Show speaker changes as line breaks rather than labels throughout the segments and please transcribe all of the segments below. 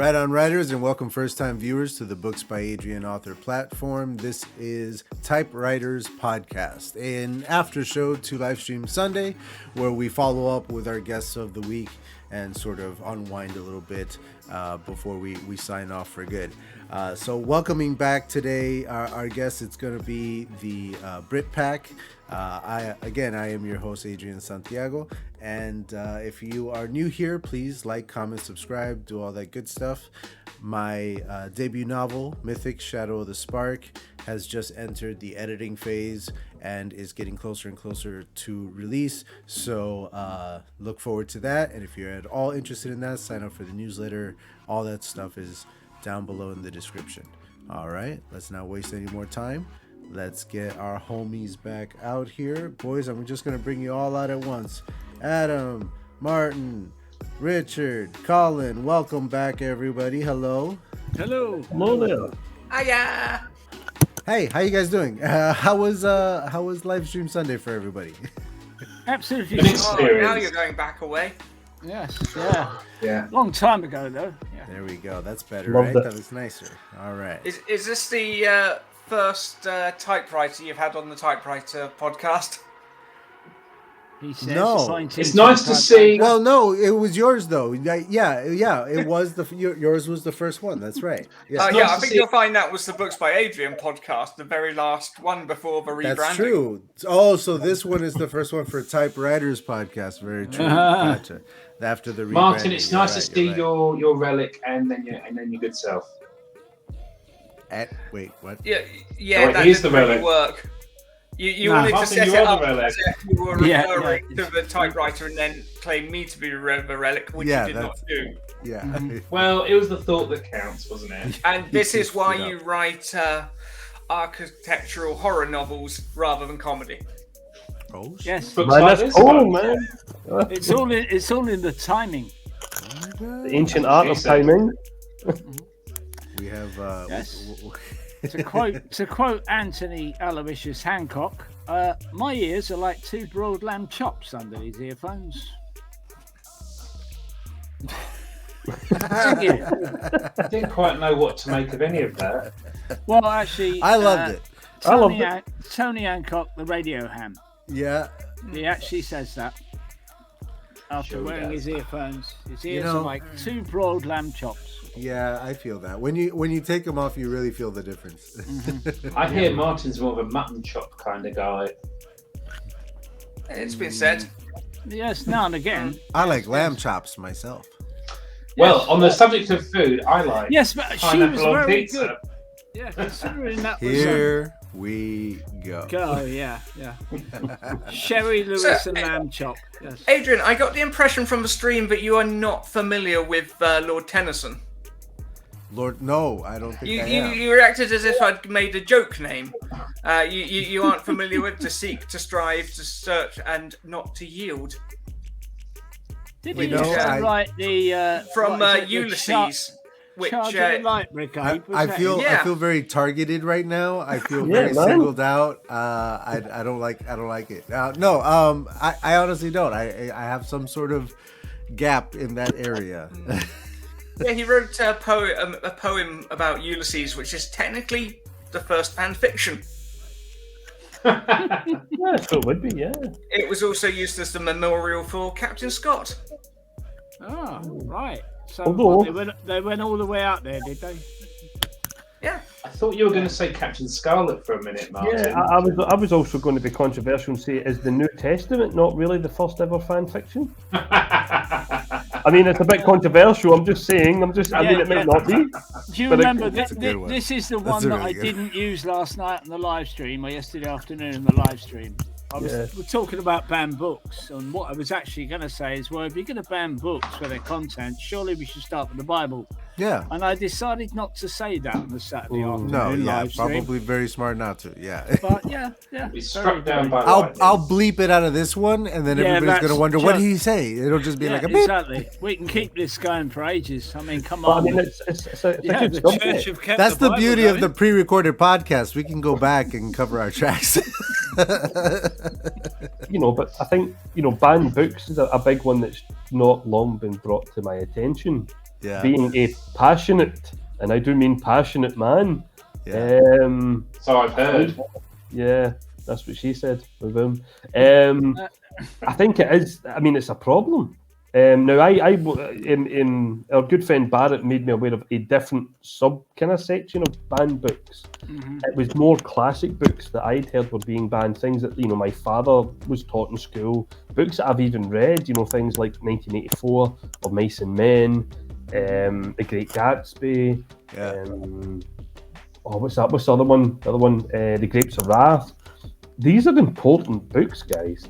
Right on, writers, and welcome first-time viewers to the Books by ADRIAN author platform. This is Typewriters Podcast, an after show to Livestream Sunday, where we follow up with our guests of the week and sort of unwind a little bit before we sign off for good. So welcoming back today our guest, it's going to be the Brit Pack. I am your host, Adrian Santiago, and if you are new here, please like, comment, subscribe, do all that good stuff. My debut novel, Mythic Shadow of the Spark, has just entered the editing phase and is getting closer and closer to release, so look forward to that. And if you're at all interested in that, sign up for the newsletter. All that stuff is down below in the description. All right, let's not waste any more time. Let's get our homies back out here. Boys, I'm just going to bring you all out at once. Adam, Martin, Richard, Colin, welcome back, everybody. Hello.
Hello.
Hello there.
Hiya.
Hey, how you guys doing? How was Livestream Sunday for everybody?
Absolutely.
Oh, now you're going back away.
Yes.
Yeah.
Long time ago, though. Yeah.
There we go. That's better,
Loved
right?
it.
That was nicer. All right.
Is this the first typewriter you've had on the Typewriter podcast?
He says
No.
the scientific
It's nice to
type-
see.
Well, no, it was yours though. Yeah. It was yours was the first one. That's right. Yeah.
nice
I
to
think
see-
you'll find that was the Books by Adrian podcast, the very last one before the rebranding.
That's true. Oh, so this one is the first one for Typewriters Podcast. Very true. Gotcha. After the rebranding.
Martin, it's
You're
nice
right,
to see
you're right.
your relic and then your good self.
Wait, what?
Yeah,
Oh,
that
here's
didn't
the
really
relic.
work. You
No.
wanted to
Martin,
set
you
it
are the
up
relic.
as if you were
Yeah,
referring
yeah.
to the typewriter and then claim me to be the relic, which
Yeah,
you did not do.
Yeah.
Well, it was the thought that counts, wasn't it?
And this is why
Yeah.
you write architectural horror novels rather than comedy.
Oh, shit.
Yes.
Books
Man,
like
that's
this
cool,
one.
man.
It's all in the timing.
The ancient art of
Jesus.
timing.
We have.
Yes. To quote Anthony Aloysius Hancock, my ears are like two broiled lamb chops under these earphones. Thank you.
I didn't quite know what to make of any of that.
Well, actually,
I loved it.
I loved it.
Tony Hancock, the radio ham.
Yeah.
He actually says that after
Sure he
wearing
does.
his earphones. His ears
You know-
are like two broiled lamb chops.
Yeah, I feel that. When you take them off, you really feel the difference.
I hear Martin's more of a mutton chop kind of guy.
It's been said.
Yes, now and again.
I like lamb chops myself.
Well, on the subject of food, I like
Yes, but she was
pineapple on
very
pizza.
good. Yeah, considering that was
Here we go.
go. Yeah. Sherry Lewis
So,
and lamb chop. Yes.
Adrian, I got the impression from the stream that you are not familiar with Lord Tennyson.
Lord, no, I don't think I am.
You reacted as if I'd made a joke name. You aren't familiar with to seek, to strive, to search, and not to yield.
Did
You
he
know,
used to
I-
write the
From
what is it, the
Ulysses, which
Charge of the Light Brigade? Was
I
that
feel
him?
Yeah.
I feel very targeted right now. I feel
Yeah,
very
man.
singled out. I don't like it. I honestly don't. I have some sort of gap in that area.
Yeah, he wrote a poem about Ulysses, which is technically the first fan fiction.
Yeah, so it would be, yeah.
It was also used as the memorial for Captain Scott.
Oh, right. So
Although-
what, they went all the way out there, did they?
Yeah.
I thought you were going to say Captain Scarlet for a minute, Martin.
Yeah, I was also going to be controversial and say, is the New Testament not really the first ever fan fiction? I mean, it's a bit controversial. I'm just saying. I mean, it might not be.
Do you
But
remember
that's a good one.
this is the
That's
one
a
that
really
I
good
didn't use last night on the live stream or yesterday afternoon on the live stream? We're talking about banned books, and what I was actually going to say is, well, if you're going to ban books for their content, surely we should start with the Bible.
Yeah.
And I decided not to say that on the Saturday afternoon
No, yeah,
live stream.
probably very smart not to. Yeah.
But yeah.
We struck down by
I'll
lightning.
bleep it out of this one, and then
Yeah,
everybody's
that's
gonna wonder what
just-
did he say. It'll just be
Yeah,
like a beep.
exactly. We can keep this going for ages. I mean, come
But I
on.
mean, it's a
yeah,
good
the
subject.
church have kept
That's the
Bible
beauty of the
going.
pre-recorded podcast. We can go back and cover our tracks.
You know, but I think, banned books is a big one that's not long been brought to my attention. being a passionate, and I do mean passionate man.
Yeah.
So I've heard.
Yeah, that's what she said with him. I think it is. I mean, it's a problem. Now, our good friend Barrett made me aware of a different sub kind of section of banned books. It was more classic books that I'd heard were being banned, things that my father was taught in school, books that I've even read. Things like 1984 of Mice and Men, The Great Gatsby. What's that? What's the other one? The Grapes of Wrath. These are important books, guys.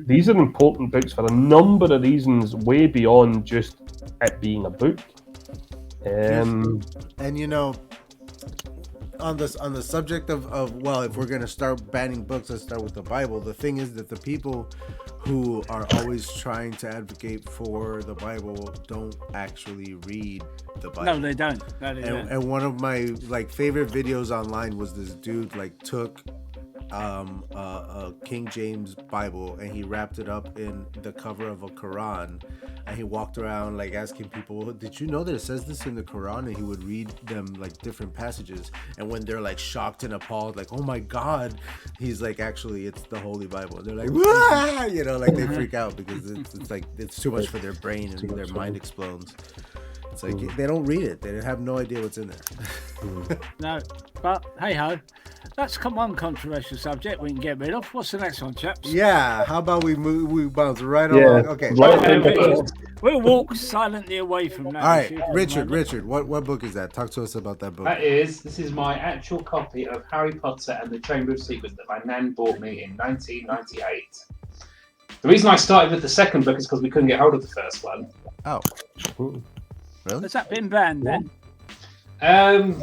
These are important books for a number of reasons, way beyond just it being a book.
And on the subject of well, if we're gonna start banning books, let's start with the Bible. The thing is that the people who are always trying to advocate for the Bible don't actually read the Bible.
No, they don't.
And one of my favorite videos online was this dude took a King James Bible and he wrapped it up in the cover of a Quran, and he walked around asking people, did you know that it says this in the Quran? And he would read them different passages, and when they're shocked and appalled, oh my god, he's actually it's the Holy Bible. And they're like, wah! They freak out because it's too much for their brain and their mind explodes. It's they don't read it. They have no idea what's in there.
No, but hey ho, that's one controversial subject we can get rid of. What's the next one, chaps?
Yeah, how about we bounce right along? Okay.
We'll walk silently away from that.
All right, Richard, what book is that? Talk to us about that book.
This is my actual copy of Harry Potter and the Chamber of Secrets that my nan bought me in 1998. The reason I started with the second book is because we couldn't get hold of the first one.
Oh. Really?
Has that been banned then?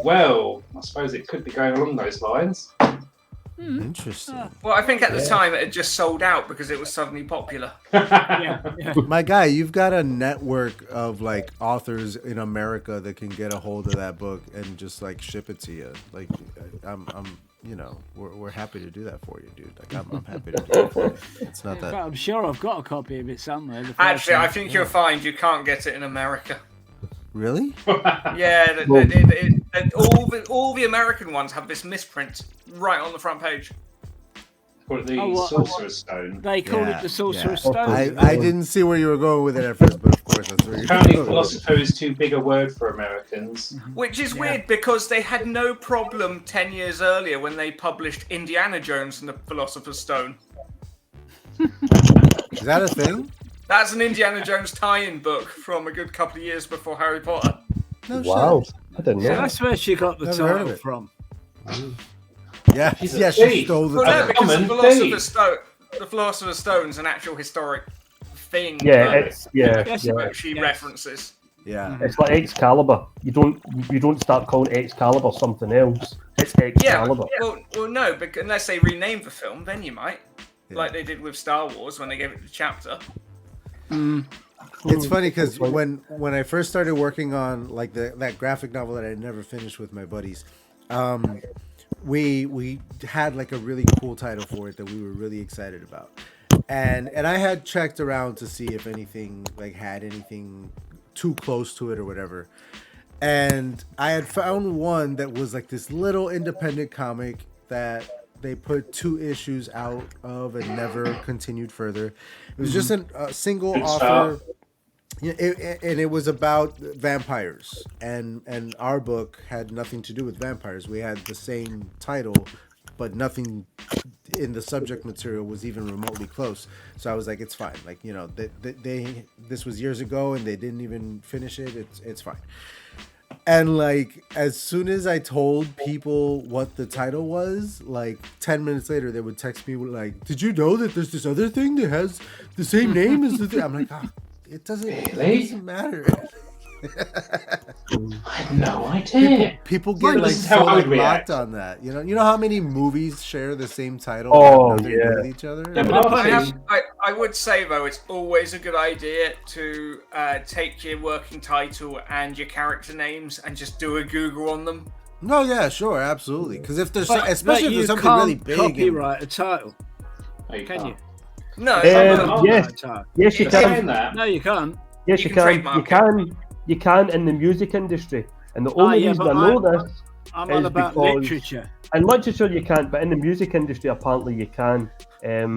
Well, I suppose it could be going along those lines.
Interesting.
Well, I think at the time it had just sold out because it was suddenly popular.
Yeah.
My guy, you've got a network of authors in America that can get a hold of that book and just ship it to you. We're happy to do that for you, dude. I'm happy to do it for you. It's not that.
I'm sure I've got a copy of it somewhere.
Actually, I think you'll find you can't get it in America.
Really?
Yeah, all the American ones have this misprint right on the front page.
Call it the Sorcerer's Stone.
They call it the Sorcerer's Stone.
I didn't see where you were going with it at first, but of course that's where you're
Apparently,
going.
philosopher is too big a word for Americans.
Which is weird because they had no problem 10 years earlier when they published Indiana Jones and the Philosopher's Stone.
Is that a thing?
That's an Indiana Jones tie-in book from a good couple of years before Harry Potter.
No
wow,
shit.
I didn't know.
So that's where she got the
Never heard of
title
it.
from.
Yeah,
She's a
she
thief.
stole the
Well, no,
title.
because
Common
the Philosopher's Stone's an actual historic thing.
Yeah,
that
it's
she references.
Yeah.
It's like Excalibur. You don't start calling Excalibur something else. It's Excalibur.
Well, no, because unless they rename the film, then you might, like they did with Star Wars when they gave it the chapter.
It's funny because when I first started working on that graphic novel that I never finished with my buddies, we had a really cool title for it that we were really excited about, and I had checked around to see if anything had anything too close to it or whatever, and I had found one that was this little independent comic that they put 2 issues out of and never continued further. It was just a single author. And it was about vampires, and our book had nothing to do with vampires. We had the same title, but nothing in the subject material was even remotely close. So I was like, it's fine. This was years ago, and they didn't even finish it. It's fine. And as soon as I told people what the title was, 10 minutes later, they would text me did you know that there's this other thing that has the same name as the thing? I'm like, it doesn't matter.
I had no idea.
People get locked on that. You know how many movies share the same title and have nothing to do with each other?
Yeah,
I would say though, it's always a good idea to take your working title and your character names and just do a Google on them.
No, yeah, sure, absolutely. Because if there's especially if there's something really big,
copyright a title.
Can
you?
No.
Yes, you can.
that.
No, you can't.
Yes, you can. You can. you can in the music industry, and the only reason I know this
I'm
is
on about
because
literature.
in literature you can't, but in the music industry apparently you can,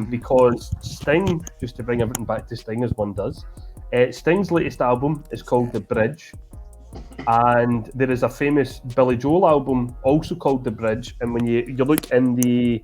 because Sting, just to bring everything back to Sting as one does, Sting's latest album is called The Bridge, and there is a famous Billy Joel album also called The Bridge, and when you look in the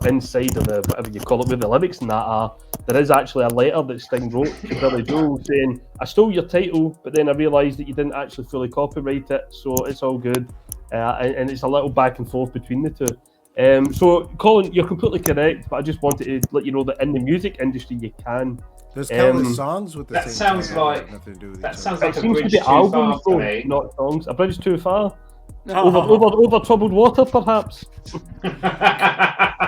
inside of the, whatever you call it, where the lyrics and that are, there is actually a letter that Sting wrote to Billy Joel saying, I stole your title, but then I realised that you didn't actually fully copyright it, so it's all good. And it's a little back and forth between the two. So, Colin, you're completely correct, but I just wanted to let you know that in the music industry you can.
There's countless songs with the
that
same
sounds
title that
like
have nothing to do with
that
each
sounds
other.
like
It
a
seems to
bridge
be
too far
albums,
for
though,
me.
not songs. A bridge too far?
Oh.
Over troubled water, perhaps?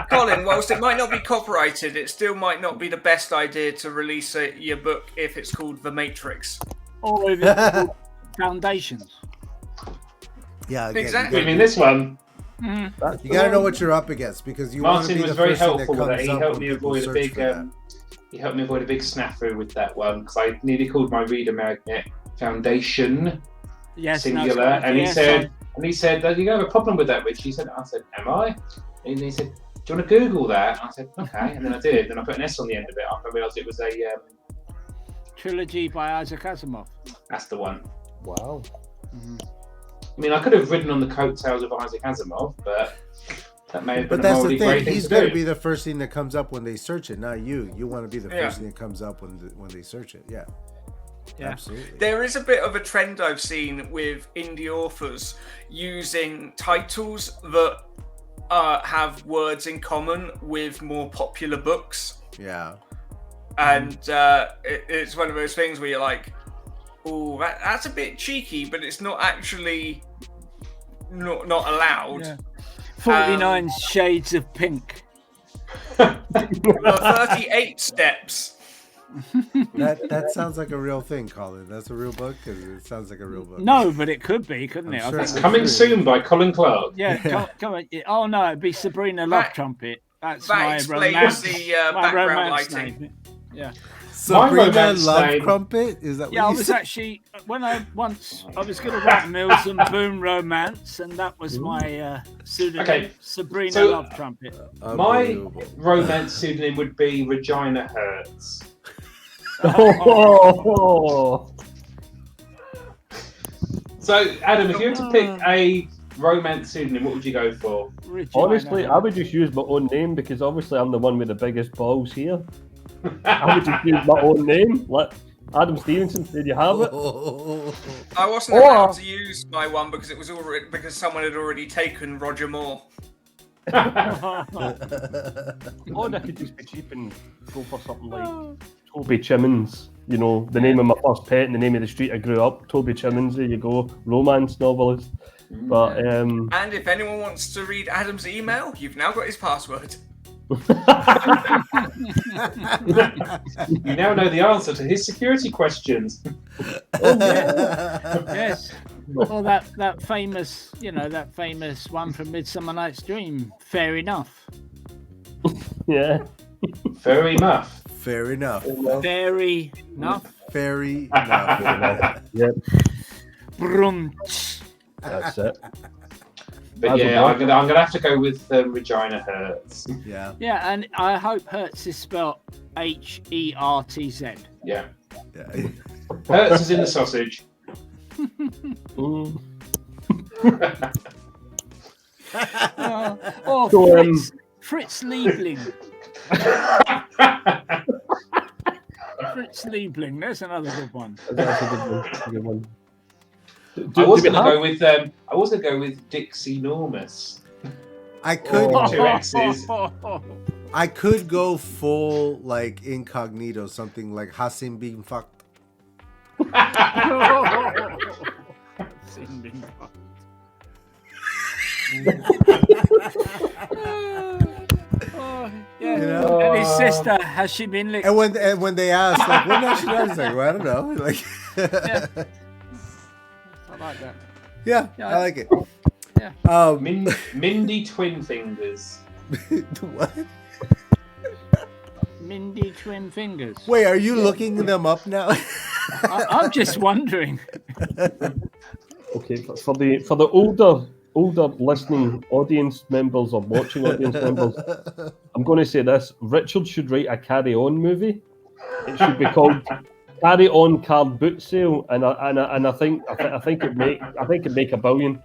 Colin, whilst it might not be copyrighted, it still might not be the best idea to release your book if it's called The Matrix.
Or if it's called Foundations.
Yeah, again,
Exactly.
I mean, this one,
You gotta know what you're up against, because you want to
Martin
be
was
the
very
first thing that
helpful with that.
comes
He
up
helped
when
me
people
avoid a
search
big
for that.
he helped me avoid a big snafu with that one, because I nearly called my reader magnet Foundation
Yes,
singular, and he said, "Do you have a problem with that, Rich?" He said, "I said, am I?" And he said, "Do you want to Google that?" And I said, "Okay," and then I did. Then I put an S on the end of it after I realised it was a
Trilogy by Isaac Asimov.
that's the one.
Wow.
I mean, I could have ridden on the coattails of Isaac Asimov, but that may have been
But
a
that's
morally
the
great
thing.
thing
He's
to
going to
do.
be the first thing that comes up when they search it, not you. You want to be the
Yeah.
first thing that comes up when they search it. Yeah.
Yeah.
Absolutely.
There is a bit of a trend I've seen with indie authors using titles that have words in common with more popular books.
Yeah.
And it's one of those things where you're like, oh, that's a bit cheeky, but it's not actually not allowed.
Yeah. 49 Shades of Pink.
The 38 steps.
That sounds like a real thing, Colin. That's a real book? 'Cause it sounds like a real book.
No, but it could be, couldn't
I'm
it?
sure
I
it's
think.
Coming soon by Colin Clark.
Yeah, come on. Oh no, it'd be Sabrina Love Trumpet. That's
That
my
explains
romance.
the
my
background
romance
lighting.
name. Yeah.
Sabrina
romance
Love
name-
Crumpet? Is that what
Yeah, I
you
was
said?
actually I was going to write Mills and Boom Romance, and that was my pseudonym.
Okay,
Sabrina
so-
Love Trumpet.
My
Unbelievable.
romance pseudonym would be Regina Hurts.
Oh.
So, Adam, if you were to pick a romance pseudonym, what would you go for?
Regina.
Honestly, I would just use my own name, because obviously I'm the one with the biggest balls here. I would just use my own name. Let Adam Stevenson, did you have it?
I wasn't allowed to use my one because it was already because someone had already taken Roger Moore.
Or I could just be cheap and go for something like Toby Chimmins. You know, the name of my first pet and the name of the street I grew up. Toby Chimmins, there you go. Romance novelist. But
And if anyone wants to read Adam's email, you've now got his password.
You now know the answer to his security questions.
Yes. Or that famous, that famous one from Midsummer Night's Dream. Fair enough.
yeah.
Very muff.
Fair enough.
Very enough.
Very enough.
Yep,
Brunch.
that's it.
But yeah, I'm gonna have to go with Regina Hurts.
Yeah.
Yeah, and I hope Hertz is spelled Hertz.
Yeah.
Yeah.
Hurts is in the sausage.
Mm.
Or
So,
Fritz Liebling. Fritz Liebling. There's another good one.
That's a good one. A good one.
I was gonna go with Dixie Normus.
I could
Two X's.
I could go full like incognito, something like Hassim being fucked.
Yeah.
You know?
And his sister, has she been licked?
And when they ask, like, when has she done? It's like, well, I don't know. Like,
Yeah. I like that.
yeah,
Yeah.
I like it.
Yeah.
Mindy Twin Fingers.
What?
Mindy Twin Fingers.
Wait, are you looking them up now?
I'm just wondering.
Okay, for the older listening audience members or watching audience members, I'm going to say this: Richard should write a Carry On movie. It should be called Carry On Card Boot Sale, and I think it'd make $1 billion.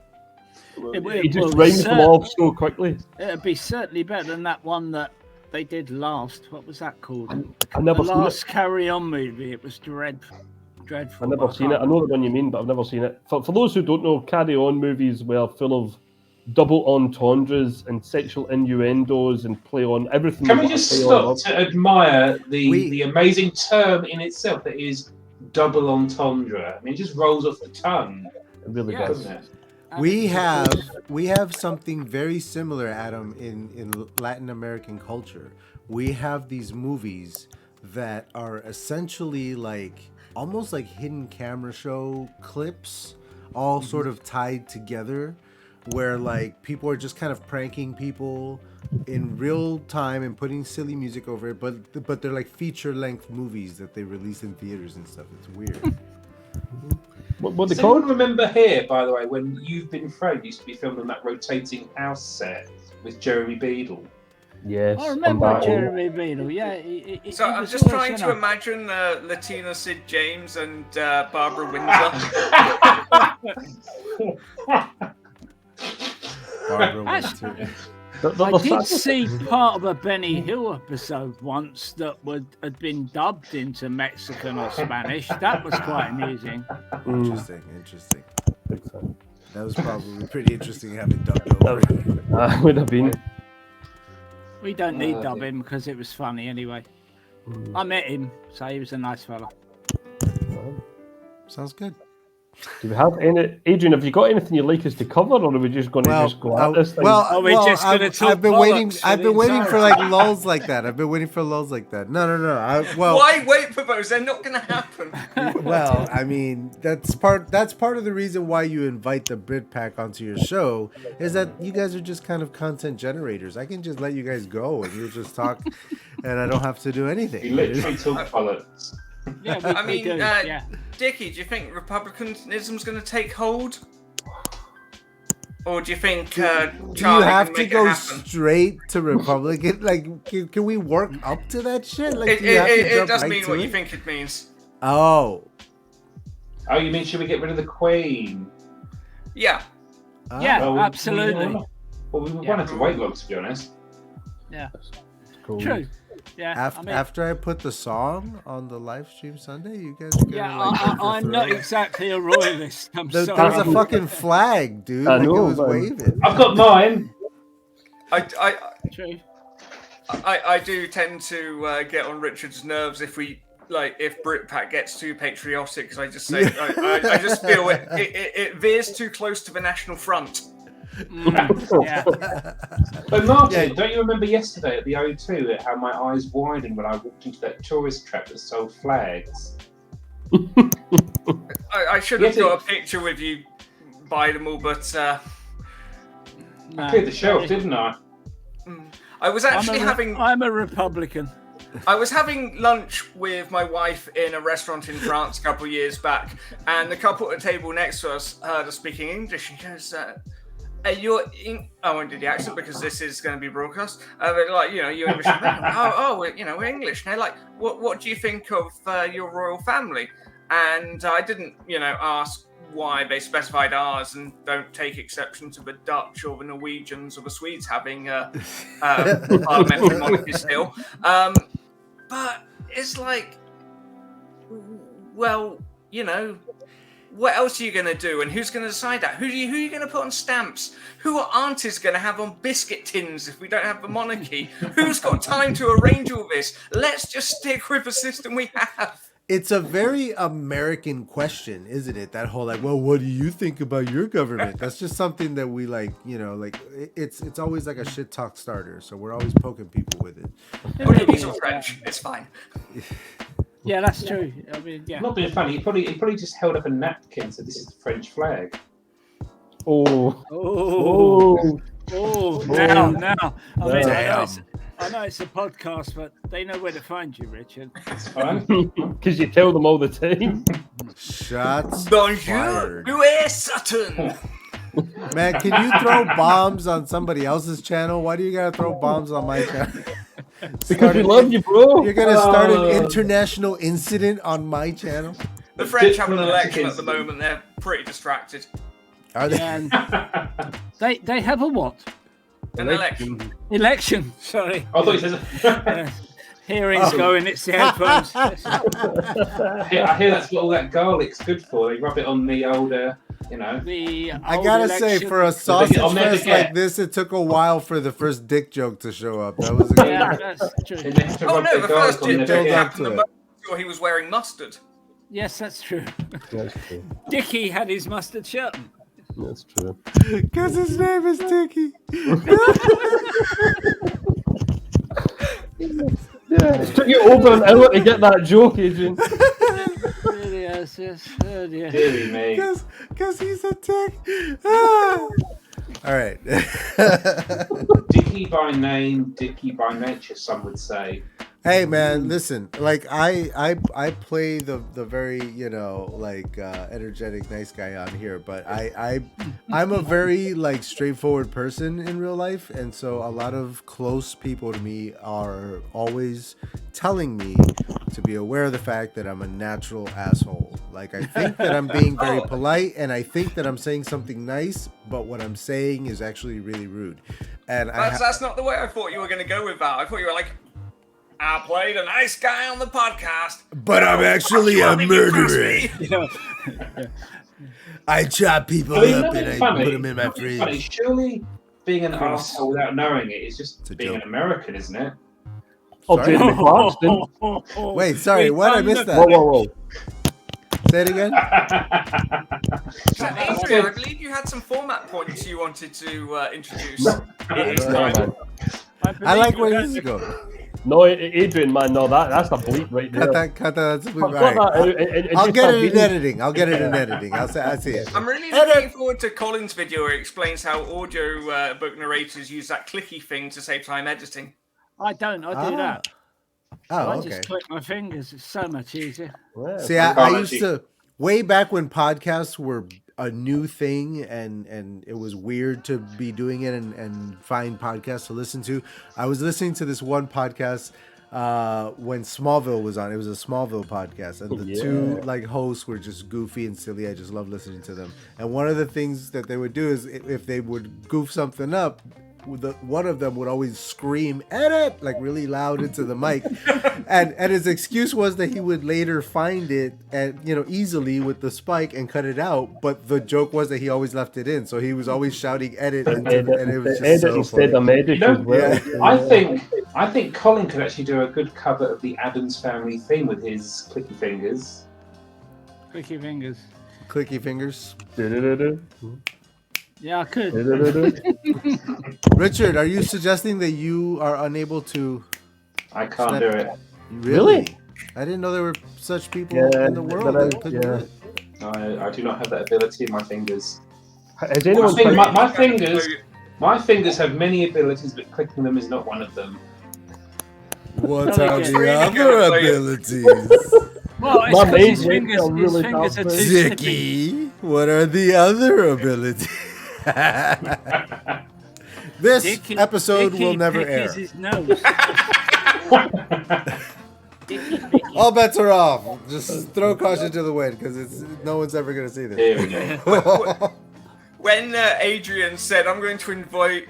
He just rhymes them off so quickly.
It'd be certainly better than that one that they did last. What was that called?
I've never
the
seen
last
it.
Carry On movie. It was dreadful.
I've never seen it. I know the one you mean, but I've never seen it. For those who don't know, Carry On movies were full of double entendres and sexual innuendos and play on everything.
Can we just stop to admire the amazing term in itself that is double entendre? I mean, it just rolls off the tongue.
It really does.
Doesn't it?
We have something very similar, Adam, in Latin American culture. We have these movies that are essentially like almost like hidden camera show clips, all sort of tied together, where like people are just kind of pranking people in real time and putting silly music over it, but they're like feature length movies that they release in theaters and stuff. It's weird.
What they
Does
call?
anyone remember here, by the way, when You've Been Framed used to be filmed on that rotating house set with Jeremy Beadle?
Yes.
I remember Jeremy Beadle. Yeah.
So I'm just trying to imagine Latina Sid James and Barbara Windsor.
Barbara Windsor.
I did see part of a Benny Hill episode once that had been dubbed into Mexican or Spanish. That was quite amusing.
Interesting. That was probably pretty interesting having dubbed over.
Would have been.
We don't need dubbing because it was funny anyway. I met him, so he was a nice fella.
Sounds good.
Do we have any, Adrian? Have you got anything you'd like us to cover, or are we just going to just go at this thing?
I've been
waiting for like lulls like that. No.
Why wait for those? They're not going to happen.
Well, I mean, that's part of the reason why you invite the Brit Pack onto your show is that you guys are just kind of content generators. I can just let you guys go and you just talk, and I don't have to do anything.
You literally talk politics.
Yeah,
I mean, Dickie, do you think republicanism's going to take hold? Or do you think Charlie
you have
can
to
make
go
it happen?
straight to Republican? Like, can we work up to that shit? Like,
It does mean what you think it means.
Oh,
you mean should we get rid of the Queen?
Yeah.
Absolutely.
We won't have to wait long, to be honest.
Yeah.
Cool.
True. Yeah.
After I put the song on the live stream Sunday, you guys are gonna
I'm not exactly a royalist. I'm sorry.
There was a fucking flag, dude.
I know,
it was
man.
waving.
I've got mine.
True.
I do tend to get on Richard's nerves if Britpack gets too patriotic, because I just say I just feel it veers too close to the National Front.
Yeah.
But Martin, don't you remember yesterday at the O2 how my eyes widened when I walked into that tourist trap that sold flags?
I should have got a picture with you by them all, but
I cleared the shelf, didn't I?
I was actually
I'm a Republican.
I was having lunch with my wife in a restaurant in France a couple of years back, and the couple at the table next to us heard us speaking English. She goes, I won't do the accent because this is going to be broadcast. Like, you're English. We're English. And they're like, what do you think of your royal family? And I didn't, ask why they specified ours and don't take exception to the Dutch or the Norwegians or the Swedes having a parliamentary monarchy still. But it's like, well, what else are you going to do, and who's going to decide that? Who are you going to put on stamps? Who are aunties going to have on biscuit tins if we don't have the monarchy? Who's got time to arrange all this? Let's just stick with the system we have.
It's a very American question, isn't it? That whole what do you think about your government? That's just something that we it's always like a shit talk starter. So we're always poking people with it.
Portuguese or French, it's fine.
Yeah, that's true. I mean, yeah.
Not being funny, he probably just held up a napkin and said, "This is the French flag."
Now. I mean,
damn.
I know it's a podcast, but they know where to find you, Richard.
It's fine.
Because you tell them all the time.
Shots
Bonjour,
fired.
Louis Sutton.
Man, can you throw bombs on somebody else's channel? Why do you gotta throw bombs on my channel?
Because we love you, bro.
You're gonna start an international incident on my channel?
The French have an election at the moment. They're pretty distracted.
Are they?
And they have a what?
An election.
Election. Sorry.
I thought you said.
Hearing's going. It's the headphones.
I hear that's what all that garlic's good for. They rub it on the old,
I gotta say, for a sausage
I'll never
fest
get.
like this, it took a while for the first dick joke to show up. That was a good
Yeah, that's true.
They have to
Oh
rub
no,
the
the first
garlic on
did
their
build
back.
up
happen
to
the
it.
moment before he was wearing mustard.
Yes, that's true.
That's true.
Dickie had his mustard shirt.
That's true.
because his name is Dickie.
Yeah, it took you over an hour to get that joke, Adrian.
Really is, yes. Oh dear.
Deary me.
Because he's a dick. Ah. All right.
Dickie by name, Dickie by nature, some would say.
Hey man, listen. Like I play the very energetic nice guy on here, but I'm a very like straightforward person in real life, and so a lot of close people to me are always telling me to be aware of the fact that I'm a natural asshole. Like I think that I'm being very polite, and I think that I'm saying something nice, but what I'm saying is actually really rude. And
That's not the way I thought you were going to go with that. I thought you were like, I played a nice guy on the podcast,
but I'm actually a murderer. I chop people up and I put them in my fridge.
Funny. Surely being an asshole without knowing it is just
a
being
joke.
an American, isn't it?
Oh, David Clarkston.
Wait, sorry, what? I missed that.
Whoa.
Say it again.
So, Adrian, I believe you had some format points you wanted to introduce.
It is time.
I like where this is going.
No, Adrian, man, no, that's a bleep right there.
Cut that. That's a bleep.
Cut
All right.
that out and
I'll
just
get
start
it in
reading.
editing. I'll see it.
I'm really looking forward to Colin's video where he explains how audio book narrators use that clicky thing to save time editing.
I don't. I do that.
Oh,
I
okay.
just click my fingers. It's so much easier.
Yeah.
See, I used to way back when podcasts were a new thing and it was weird to be doing it and find podcasts to listen to. I was listening to this one podcast when Smallville was on. It was a Smallville podcast, and the two like hosts were just goofy and silly. I just love listening to them. And one of the things that they would do is if they would goof something up, one of them would always scream "edit" like really loud into the mic, and his excuse was that he would later find it and easily with the spike and cut it out. But the joke was that he always left it in, so he was always shouting "edit," and it was just
edit
so
instead
funny.
of medic as well.
Yeah.
I think Colin could actually do a good cover of the Addams Family theme with his clicky fingers.
Clicky fingers.
Clicky fingers.
Yeah, I could.
Richard, are you suggesting that you are unable to?
I can't do it.
Really? I didn't know there were such people in the world that could do it.
I do not have that ability in my fingers.
Has anyone
My fingers have many abilities, but clicking them is not one of them.
What
Really
are
good.
the
Really
other
good.
abilities?
Well, it's
My
'cause
main
his fingers,
I'm
his
really
fingers are too
confident.
snippy.
Zicky, what are the other abilities? This episode will never air.
His nose.
All bets are off. Just throw caution to the wind because no one's ever going to see this.
Here we go.
When Adrian said, I'm going to invite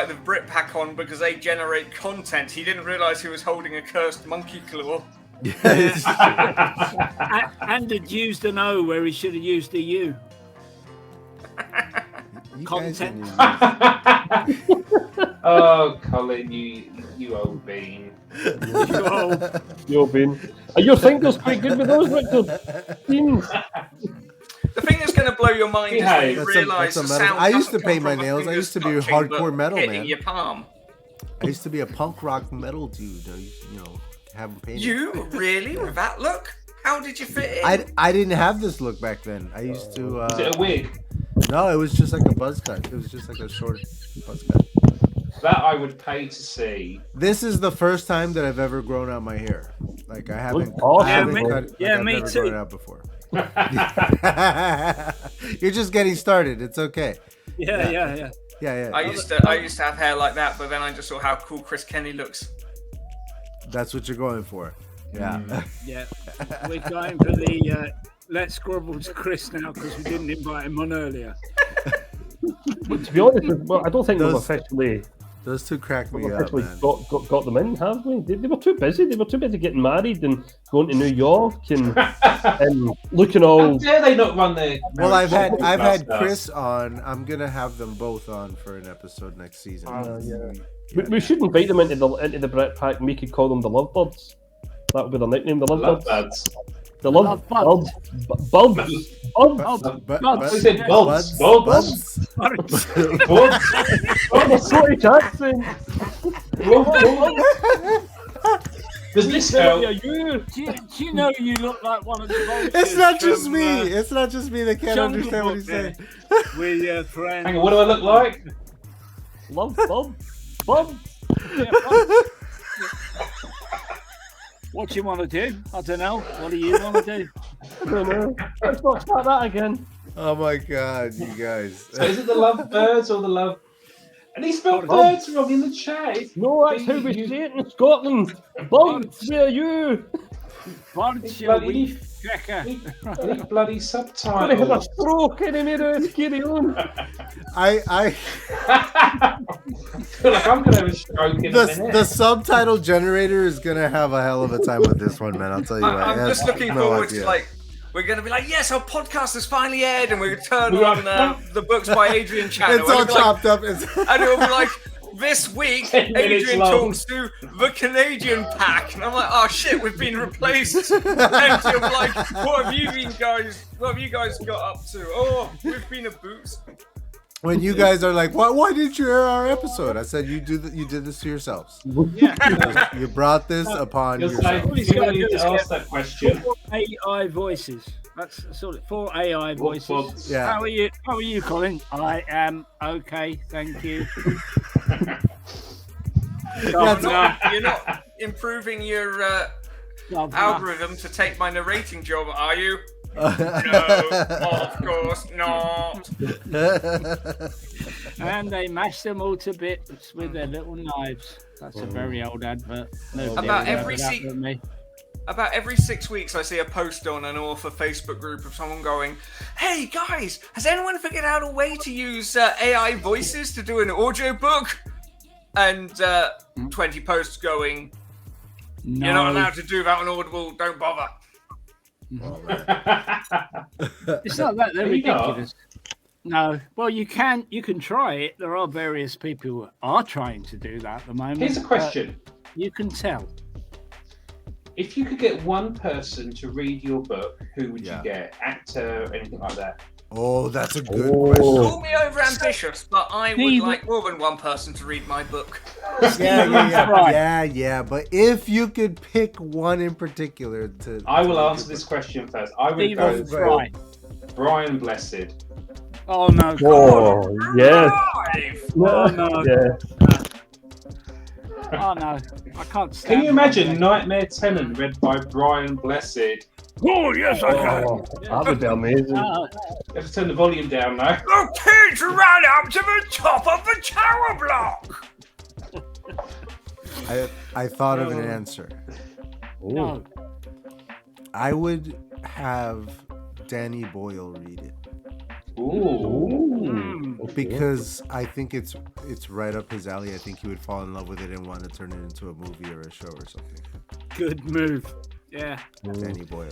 the Brit pack on because they generate content, he didn't realise he was holding a cursed monkey claw.
And had used an O where he should have used a U.
You guys
Content.
Oh, Colin, you old bean.
You've been. Are your fingers quite good with those, Richard?
The thing that's going to blow your mind is when you
That's
realise
a
the
metal.
sound
I used to
doesn't
paint
come
my
from
nails. I
fingers
used to be a
touching,
hardcore
but
metal
hitting
man.
your palm.
I used to be a punk rock metal dude. Have them painted.
You really with that look? How did you fit in?
I didn't have this look back then. I used to.
Is it a wig?
No, it was just like a buzz cut. It was just like a short buzz cut.
That I would pay to see.
This is the first time that I've ever grown out my hair. Like I haven't.
Awesome.
I haven't
Yeah,
cut,
yeah,
I've
me
never
too.
grown it out before. You're just getting started. It's okay.
Yeah.
Yeah.
I used to have hair like that, but then I just saw how cool Chris Kenny looks.
That's what you're going for. Yeah.
Yeah. We're going for the let's grovel to Chris now because we didn't invite him on earlier.
But to be honest, I don't think we've officially
Those two crack me up, man.
got them in, have we? They were too busy. They were too busy getting married and going to New York and looking all.
How dare they not run their?
Well, I've had Chris on. I'm gonna have them both on for an episode next season.
We should invite them into the Brit Pack. And we could call them the Lovebirds. That would be their nickname, the Lovebirds. The Lovebirds. Buds.
Is it Buds?
Scottish accent.
Does this go?
Do you know you look like one of the vultures?
It's not just me. It's not just me that can't
Jungle
understand what
Book
he's saying.
With your friends.
Hang on, what do I look like?
Bub.
Yeah, Bub. What do you want to do? I don't know. What do you want to do?
I don't know. Let's not start that again.
Oh my god, you guys.
So is it the Lovebirds or the Love? And he spelled birds wrong in the chat.
No, that's how we say it in Scotland. Buds, where are you?
Bunch
You bloody-
of weed cracker.
Need bloody
I'm gonna have a
subtitles.
stroke in a minute. Carry on.
I
feel like I'm gonna have a stroke in a minute.
the subtitle generator is gonna have a hell of a time with this one, man. I'll tell you what.
I'm
It
just
has
looking
no
forward
idea.
to we're going to be like, yes, our podcast has finally aired, and we're going to turn on the Books by Adrian channel.
It's all
and it'll be
chopped up. It's
and it'll be like, this week,
10 minutes
Adrian
long.
talks to the Canadian pack. And I'm like, oh shit, we've been replaced. And she'll be like, what have you guys got up to? Oh, we've been a boots.
when you guys are like, why didn't you air our episode? I said you did this to yourselves.
Yeah.
You brought this upon
You're saying
yourself.
you need to ask that question.
4 AI voices. That's sort of 4 AI voices.
Buds?
Yeah.
How are you, Colin? I am okay, thank you.
That's-
You're not improving your algorithm to take my narrating job, are you? No, of course not.
And they mash them all to bits with their little knives. That's a very old advert. Nobody
About
ever
every
did that
se-
with me.
About every 6 weeks, I see a post on an author Facebook group of someone going, "Hey guys, has anyone figured out a way to use AI voices to do an audiobook?" And 20 posts going,
No.
"You're not allowed to do that on Audible. Don't bother."
It's not that they're
Are you not?
ridiculous. No. Well, you can try it. There are various people who are trying to do that at the moment.
Here's a question.
You can tell.
If you could get one person to read your book, who would
Yeah.
you get? Actor, anything like that?
Oh, that's a good
Oh.
question.
Call me over ambitious, but I would like more than one person to read my book.
Yeah. But if you could pick one in particular to,
I will answer this question first. I would go
Stephen
for
Fry.
Brian Blessed.
Oh no.
Oh, yes.
Oh no.
Yeah.
Oh no. I can't stand
Can you imagine
that.
Nightmare Tenant read by Brian Blessed?
Oh yes, I can.
Oh, that would be amazing.
No.
You have to turn the volume down now.
The kids ran up to the top of the tower block.
I thought of an answer.
No.
I would have Danny Boyle read it
Ooh.
because I think it's right up his alley. I think he would fall in love with it and want to turn it into a movie or a show or something.
Good move. Yeah.
Danny Boyle.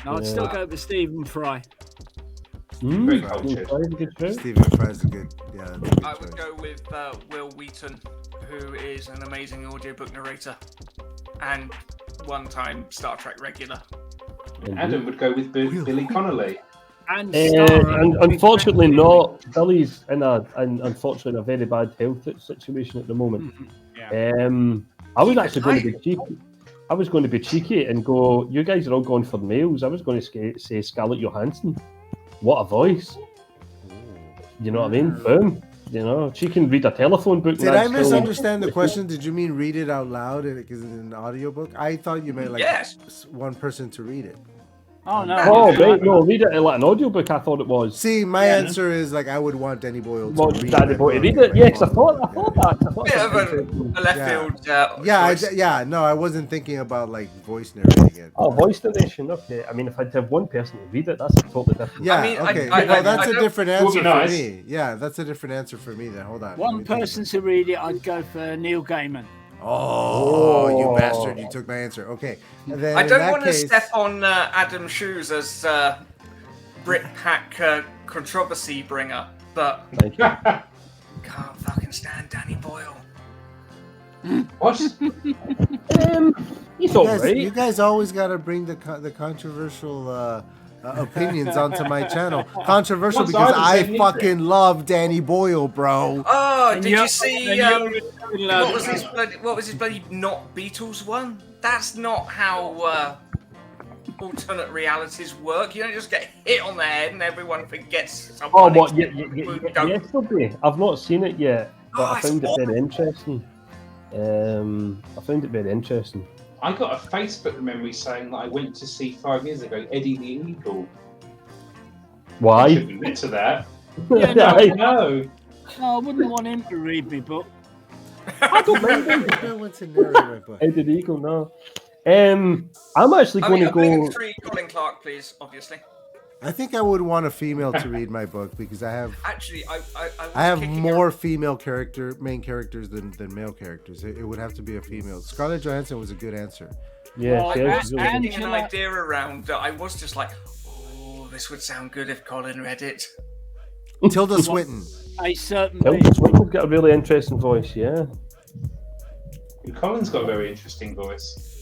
No, I'd still go for Stephen Fry.
Very cultured.
Stephen Fry's a good. Yeah, that's a good
I would
choice.
go with Will Wheaton, who is an amazing audiobook narrator and one-time Star Trek regular.
Adam would go with Billy Connolly.
And
And unfortunately, not. Billy's unfortunately in a very bad health situation at the moment.
Yeah.
I was actually going to be cheeky. I was going to be cheeky and go. You guys are all going for males. I was going to say Scarlett Johansson. What a voice! You know what I mean? Boom. You know, she can read a telephone book.
Did I misunderstand the question? Did you mean read it out loud because it's an audiobook? I thought you meant like one person to read it.
Oh no!
Oh, right, no, read it like an audiobook. I thought it was.
See, my answer is like I would want Danny Boyle to read
Danny Boyle to read it. Yeah, because I thought that.
Bit of a left field.
No, I wasn't thinking about like voice narrating it.
Oh, voice narration. Okay. I mean, if I had to have one person to read it, that's a totally different.
Yeah. I mean, okay. Well, that's a different answer for me. Yeah, that's a different answer for me. Then hold on.
One person to read it, I'd go for Neil Gaiman.
Oh, you bastard! You took my answer. Okay. And then
I don't want to step on Adam's shoes as Brit Pack controversy bringer, but
thank you.
Can't fucking stand Danny Boyle.
What?
He's alright.
You guys always got to bring the controversial opinions onto my channel. Controversial because I fucking love Danny Boyle, bro.
Oh, did you see? What was his bloody not Beatles one? That's not how alternate realities work. You don't just get hit on the head and everyone forgets.
Oh, what? Yesterday, I've not seen it yet, but I found it very interesting.
I got a Facebook memory saying that I went to see 5 years ago Eddie the Eagle.
Why?
I should admit to that.
Yeah,
no.
No, I wouldn't want him to read me book.
I don't mind him. Eddie the Eagle, no. I'm actually going to go.
Colin Clark, please, obviously.
I think I would want a female to read my book because I have
I
have more female main characters than male characters. It would have to be a female. Scarlett Johansson was a good answer.
Yeah,
I was getting an idea around. I was just like, oh, this would sound good if Colin read it.
Tilda Swinton.
Tilda Swinton's got a really interesting voice. Yeah.
Colin's got a very interesting voice.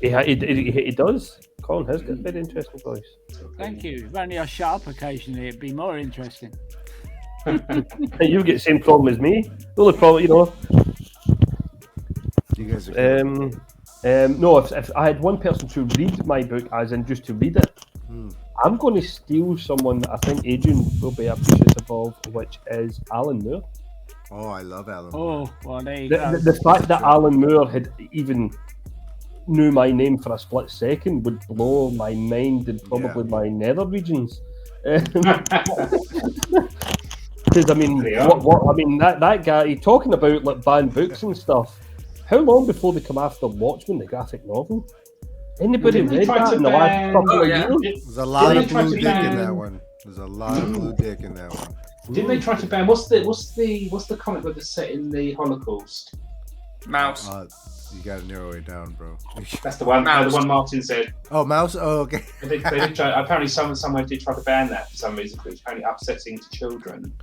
Yeah, he does. Colin has got a very interesting voice.
Thank you. If only I shut up occasionally, it'd be more interesting.
You get the same problem as me. The only problem,
You guys are
no, if I had one person to read my book, as in just to read it, I'm going to steal someone that I think Adrian will be appreciative of, which is Alan Moore.
Oh, I love Alan
Moore. Oh, well, there you go.
The fact that Alan Moore had even knew my name for a split second would blow my mind and probably my nether regions. Because I mean, that guy talking about like banned books and stuff. How long before they come after Watchmen, the graphic novel? Anybody read that in the last couple of years?
There's a lot of blue dick in that one. There's a lot of blue dick in that one.
Didn't they try to ban? What's the comic book that's set in the Holocaust?
Mouse.
You gotta narrow it down, bro.
That's the one. The one Martin said.
Oh, Mouse. Oh, okay.
They did try, apparently, someone did try to ban that for some reason, because it's apparently upsetting to children.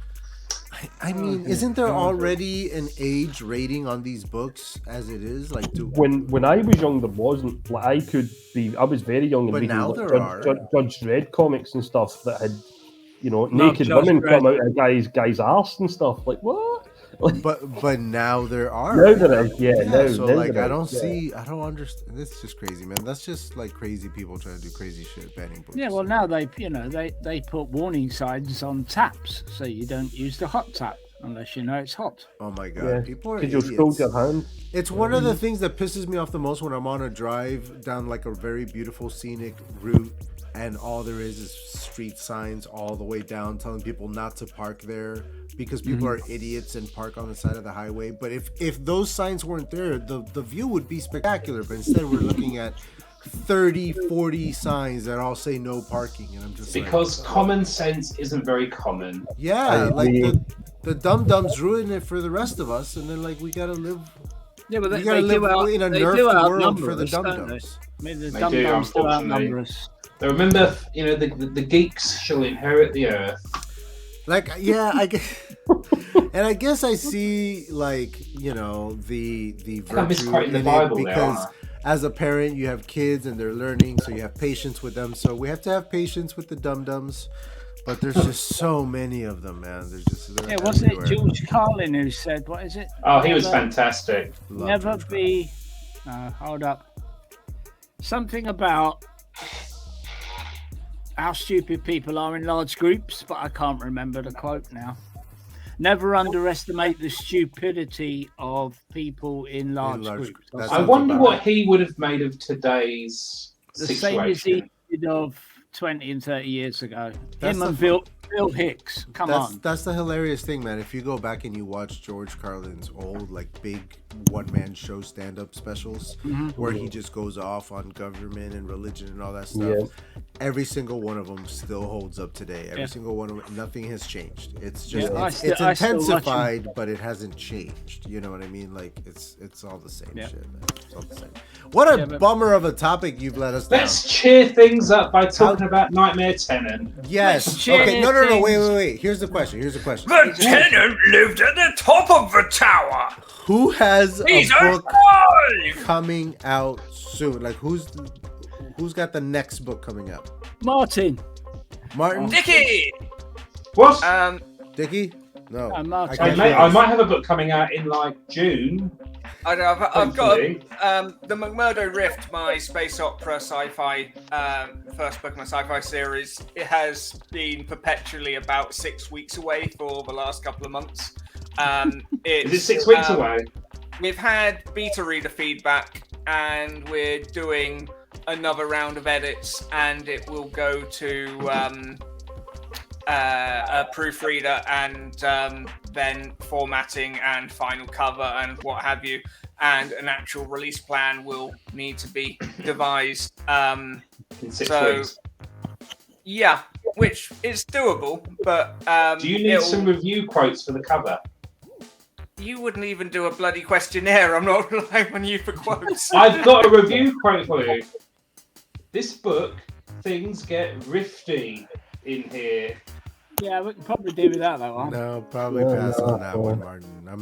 I mean, isn't there already an age rating on these books as it is? Like,
when I was young, there wasn't. Like, I was very young and reading
now
Judge Dredd comics and stuff that had, naked women come out of guys' arse and stuff. Like, what?
But now there are.
Now there is, yeah.
So like, I don't understand. It's just crazy, man. That's just like crazy people trying to do crazy shit, banning books.
Yeah, well now they put warning signs on taps, so you don't use the hot tap unless you know it's hot.
Oh my god, people are
idiots. Could you scald your hand?
It's one of the things that pisses me off the most when I'm on a drive down like a very beautiful scenic route, and all there is street signs all the way down telling people not to park there because people are idiots and park on the side of the highway. But if those signs weren't there, the view would be spectacular. But instead we're looking at 30, 40 signs that all say no parking, and I'm just
because common sense isn't very common.
Yeah, like the dum-dums ruin it for the rest of us, and then like we gotta live.
Yeah, but
we gotta live in a nerfed world for the dum-dums.
I mean, the dum-dums do outnumber us.
So remember, the geeks shall inherit the earth.
Like, yeah, I guess I see like the virtue in it because as a parent you have kids and they're learning, so you have patience with them. So we have to have patience with the dum-dums, but there's just so many of them, man.
Wasn't it George Carlin who said, what is it?
Oh, he was fantastic.
Never be. Hold up. Something about how stupid people are in large groups, but I can't remember the quote now. Never underestimate the stupidity of people in large groups.
That's
I wonder what he would have made of today's
the
situation.
same as he did of 20 and 30 years ago.
That's
Him and
the-
Bill Hicks. Come on.
That's the hilarious thing, man. If you go back and you watch George Carlin's old, like, big one-man show stand-up specials, where he just goes off on government and religion and all that stuff, every single one of them still holds up today. Every single one of them, nothing has changed. It's just it's intensified, but it hasn't changed. You know what I mean? Like it's all the same shit, man. It's all the same. What a bummer of a topic you've let us down.
Let's cheer things up by talking about Nightmare Tenant.
Yes. Okay. No. Wait. Here's the question.
The tenant lived at the top of the tower.
Who has
He's
a book
alive!
coming out soon? Like who's got the next book coming out?
Martin.
Dickie.
What?
Dickie? No.
Martin.
I might have a book coming out in like June.
I know, I've got the McMurdo Rift, my space opera sci-fi first book in my sci-fi series. It has been perpetually about 6 weeks away for the last couple of months.
Is it 6 weeks away?
We've had beta reader feedback, and we're doing another round of edits, and it will go to a proofreader and then formatting and final cover and what have you, and an actual release plan will need to be devised
In 6 weeks.
Yeah, which is doable, but
do you need some review quotes for the cover?
You wouldn't even do a bloody questionnaire. I'm not relying on you for quotes.
I've got a review quote for you. This book, things get rifty in here.
Yeah, we can probably do without that one.
No, probably pass on that one, Martin. I'm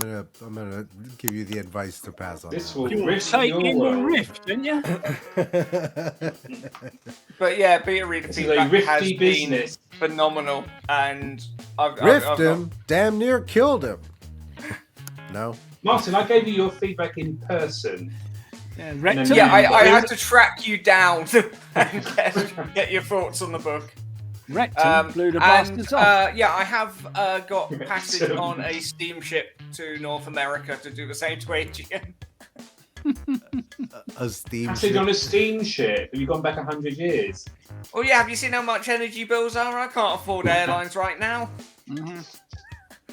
gonna give you the advice to pass on.
This
that
will
one.
rift
Take
your
in the
world.
rift, didn't you?
But yeah, beta reader
This is a
feedback
rifty
has
business.
been phenomenal, and
Rift him, damn near killed him. No.
Martin, I gave you your feedback in person.
Yeah,
then-
rectum.
Yeah, I had to track you down and get your thoughts on the book.
Rectum blew the bastards off.
Yeah, I have got passage on a steamship to North America to do the same to ADRIAN.
A steam
Passage
ship.
on a steamship. Have you gone back 100 years?
Oh yeah, have you seen how much energy bills are? I can't afford airlines right now.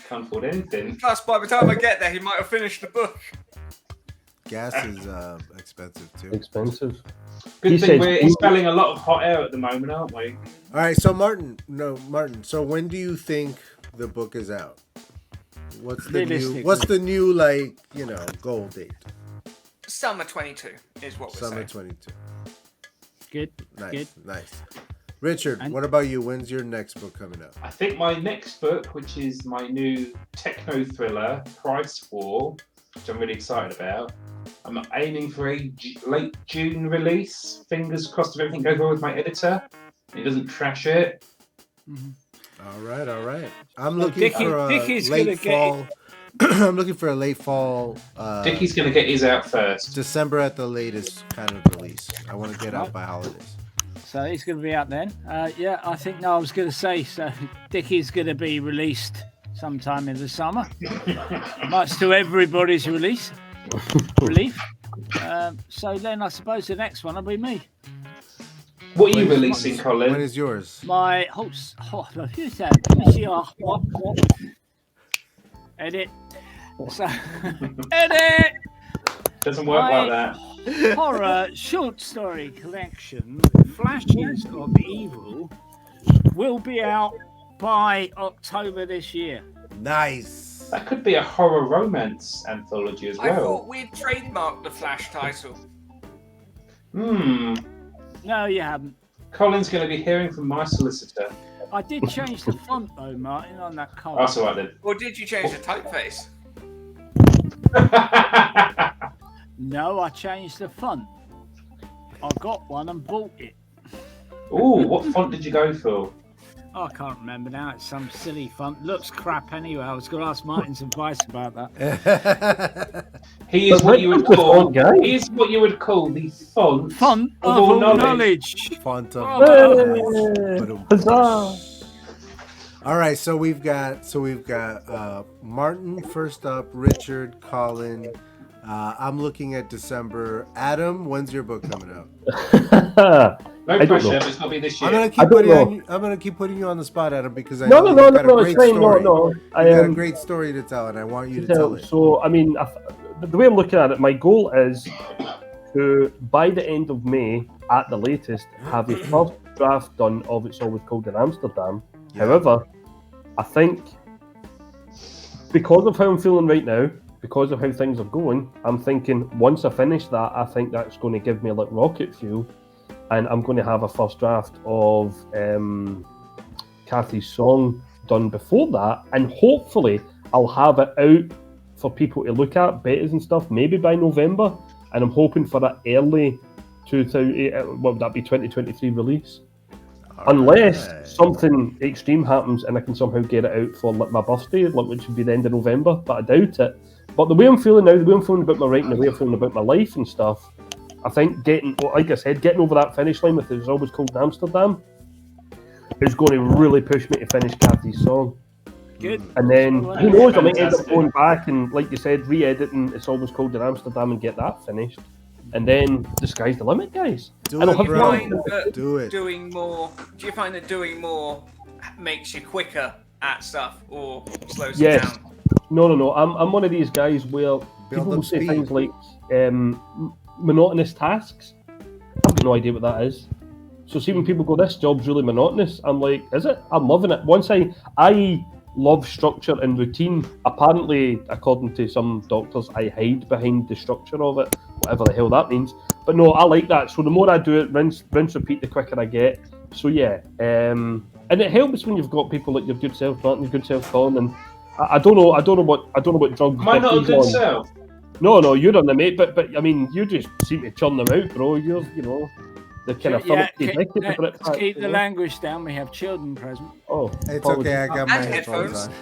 Can't afford anything.
Plus, by the time I get there, he might have finished the book.
Gas is expensive too.
Expensive.
Good
He
thing
says-
we're expelling a lot of hot air at the moment, aren't we?
All right, so Martin. So when do you think the book is out? What's the new like goal date?
Summer 22 is what we're
Summer
saying.
22.
Good.
Nice,
Good.
nice. Richard, what about you? When's your next book coming out?
I think my next book, which is my new techno thriller, Price War, which I'm really excited about. I'm aiming for a late June release. Fingers crossed if everything goes well with my editor. He doesn't trash it.
All right. I'm looking for a
Dickie's
late fall. I'm looking for a late fall.
Dickie's going to get his out first.
December at the latest kind of release. I want to get out by holidays.
So he's going to be out then. Yeah, I think I was going to say, so Dickie's going to be released sometime in the summer. Much to everybody's relief. So then I suppose the next one will be me.
What are you releasing, Colin?
When is yours?
My host. Edit. So, edit!
Doesn't work like that.
Horror short story collection, Flashes of Evil, will be out by October this year.
Nice.
That could be a horror romance anthology as
I
well.
thought we'd trademarked the Flash title.
No, you haven't.
Colin's going to be hearing from my solicitor.
I did change the font though, Martin, on that cover.
That's all right then.
Or did you change the typeface?
No, I changed the font. I got one and bought it.
Ooh, what font did you go for?
Oh, I can't remember now. It's some silly font. Looks crap anyway. I was going to ask Martin's advice about that.
He is
But
what you would
what's the
call.
font, guy?
He is what you would call the font.
Font
Of all knowledge.
knowledge.
Font of.
Oh,
Huzzah!
All right, so we've got Martin first up, Richard, Colin. I'm looking at December. Adam, when's your book coming out?
No pressure. It's got to be this year.
I'm gonna keep putting you on the spot, Adam, because I
No,
know
no,
you've
no,
got
no,
a
it's
great
fine.
story.
No.
You've got a great story to tell, and I want you to tell it.
So, I mean, the way I'm looking at it, my goal is to, by the end of May, at the latest, have a first draft done of It's Always Cold in Amsterdam.
Yeah.
However, I think because of how I'm feeling right now, because of how things are going, I'm thinking once I finish that, I think that's going to give me like rocket fuel, and I'm going to have a first draft of Kathy's song done before that, and hopefully I'll have it out for people to look at, betas and stuff, maybe by November, and I'm hoping for an early 2023 release. Unless something extreme happens and I can somehow get it out for like my birthday, like which would be the end of November, but I doubt it. But the way I'm feeling now, the way I'm feeling about my writing, the way I'm feeling about my life and stuff, I think getting over that finish line with It's Always Cold in Amsterdam is going to really push me to finish Kathy's song.
Good.
And then who knows, I might end up going back and, like you said, re-editing It's Always Cold in Amsterdam and get that finished. And then the sky's the limit, guys.
Do it, bro. Do it.
Do you find that doing more makes you quicker at stuff or slows you down?
No. I'm one of these guys where people will say things like monotonous tasks. I've got no idea what that is. So see when people go, this job's really monotonous, I'm like, is it? I'm loving it. Once I love structure and routine. Apparently, according to some doctors, I hide behind the structure of it, whatever the hell that means. But no, I like that. So the more I do it, rinse, repeat, the quicker I get. So yeah, and it helps when you've got people like your good self, Martin, your good self, Colin, and I don't know what drugs.
Am I not a good self?
No, you're on the mate, but I mean, you just seem to churn them out, bro. You're, the kind of
let's keep the language down. We have children present.
Oh,
it's okay. I got my headphones
on.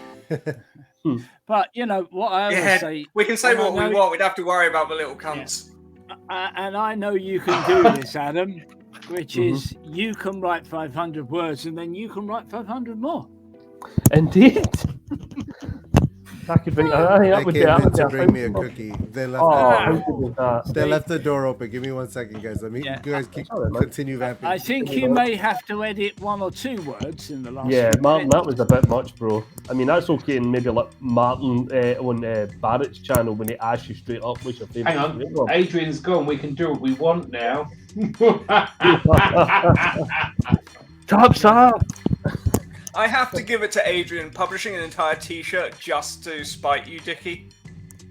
But what I always say.
We can say what we want. We'd have to worry about the little cunts.
Yeah. And I know you can do this, Adam. Which is you can write 500 words and then you can write 500 more.
Indeed. I could bring.
to bring me a cookie. They left the door open. Give me 1 second, guys. Let me. You guys continue vamping.
I think you may have to edit 1 or 2 words in the last.
Yeah, Martin, that was a bit much, bro. I mean, that's okay, and maybe like Martin on Barrett's channel when he asks you straight up what's your favorite.
Hang on, Adrian's gone. We can do what we want now.
Chops up.
I have to give it to Adrian publishing an entire T-shirt just to spite you, Dickie.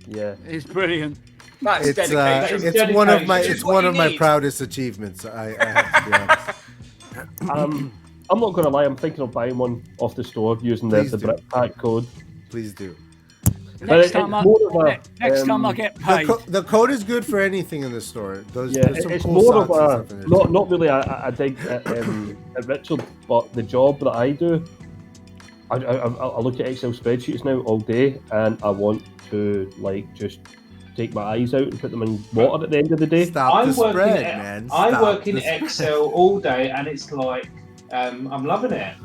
Yeah,
it's brilliant.
That's dedication.
It's one of my proudest achievements. I have to be honest.
I'm not going to lie. I'm thinking of buying one off the store using the Brit pack code.
Please do.
Next time I get paid.
The code is good for anything in the store.
It's more of a not really a dig at Richard, but the job that I do. I look at Excel spreadsheets now all day, and I want to just take my eyes out and put them in water at the end of the day.
Stop the spread, man.
I work in Excel all day, and it's like I'm loving it.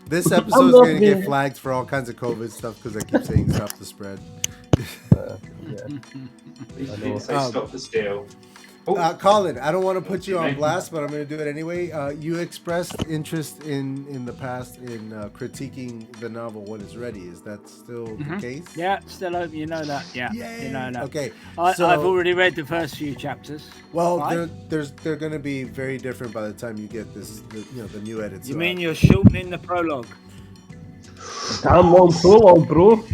This episode is going to get flagged for all kinds of COVID stuff because I keep saying stop the spread.
Stop the steal.
Colin, I don't want to put you on blast, but I'm going to do it anyway. You expressed interest in the past in critiquing the novel What Is Ready. Is that still the case?
Yeah, still open. You know that. Yeah, you know that.
Okay.
I've already read the first few chapters.
Well, they're going to be very different by the time you get this, the new edits.
You mean you're shortening the prologue?
Damn long prologue, bro.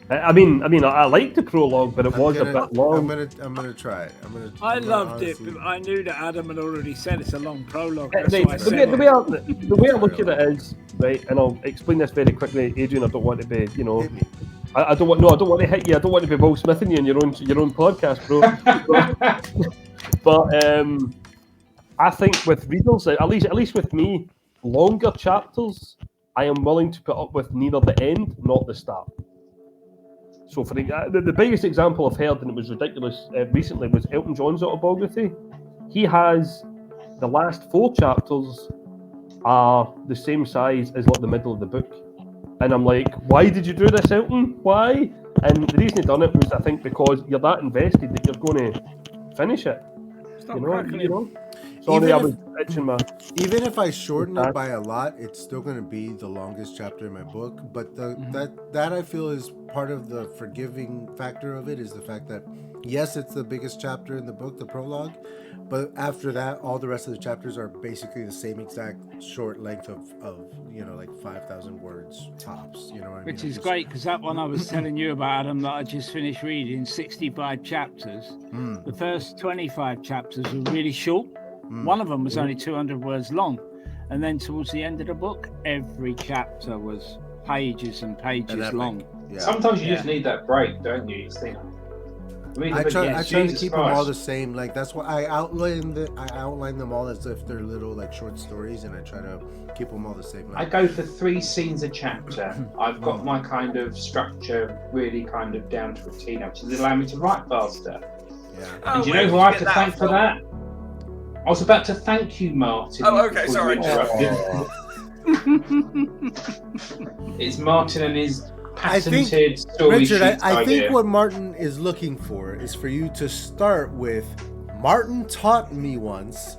I mean, I like the prologue, but it was a bit long.
I'm gonna try it.
I loved it, but I knew that Adam had already said it's a long prologue.
The way I look at it is right, and I'll explain this very quickly, Adrian. I don't want to be, I don't want to hit you. I don't want to be Will Smithing you in your own podcast, bro. but I think with readers, at least with me, longer chapters, I am willing to put up with near the end, not the start. So for the biggest example I've heard, and it was ridiculous recently, was Elton John's autobiography. He has the last 4 chapters are the same size as like the middle of the book. And I'm like, why did you do this, Elton? Why? And the reason he done it was, I think, because you're that invested that you're going to finish it.
Stop
You know?
crackling.
Sorry, I was itching my...
Even if I shorten it by a lot, it's still going to be the longest chapter in my book. But that I feel is part of the forgiving factor of it, is the fact that, yes, it's the biggest chapter in the book, the prologue. But after that, all the rest of the chapters are basically the same exact short length of like 5,000 words tops. You know what I mean?
Which is great, because that one I was telling you about, Adam, that I just finished reading, 65 chapters. The first 25 chapters were really short. One of them was only 200 words long. And then towards the end of the book, every chapter was pages and pages long.
Yeah. Sometimes you just need that break, don't you? You think,
I try to keep them all the same. Like, that's why I outline them all as if they're little like short stories, and I try to keep them all the same.
I go for 3 scenes a chapter. I've got my kind of structure really kind of down to a T now, which is allowing me to write faster.
Yeah.
And do you know who I have to thank for that? I was about to thank you, Martin.
Oh, okay, sorry.
It's Martin and his patented story
Richard,
sheet
I think
idea.
what Martin is looking for is for you to start with, Martin taught me once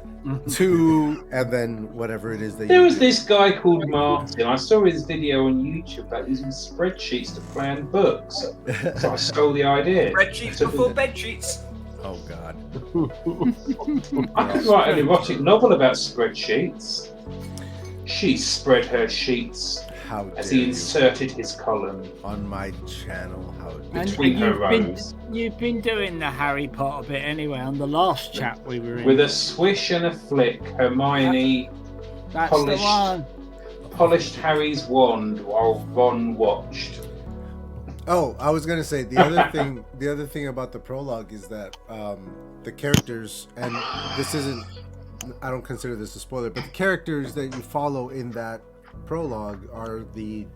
to, and then whatever it is that
There
you
was
do.
this guy called Martin. I saw his video on YouTube about using spreadsheets to plan books. So I stole the idea.
Spreadsheets before bed sheets.
Oh God.
I could write an erotic novel about spreadsheets. She spread her sheets
How
as
dare
he
you.
inserted his column
On my channel, how
And
between her rows.
you've been doing the Harry Potter bit anyway on the last chat we were in.
With a swish and a flick, Hermione
That's
polished-
the one.
polished Harry's wand while Ron watched.
Oh, I was gonna say the other thing about the prologue is that the characters, and this isn't, I don't consider this a spoiler, but the characters that you follow in that prologue are the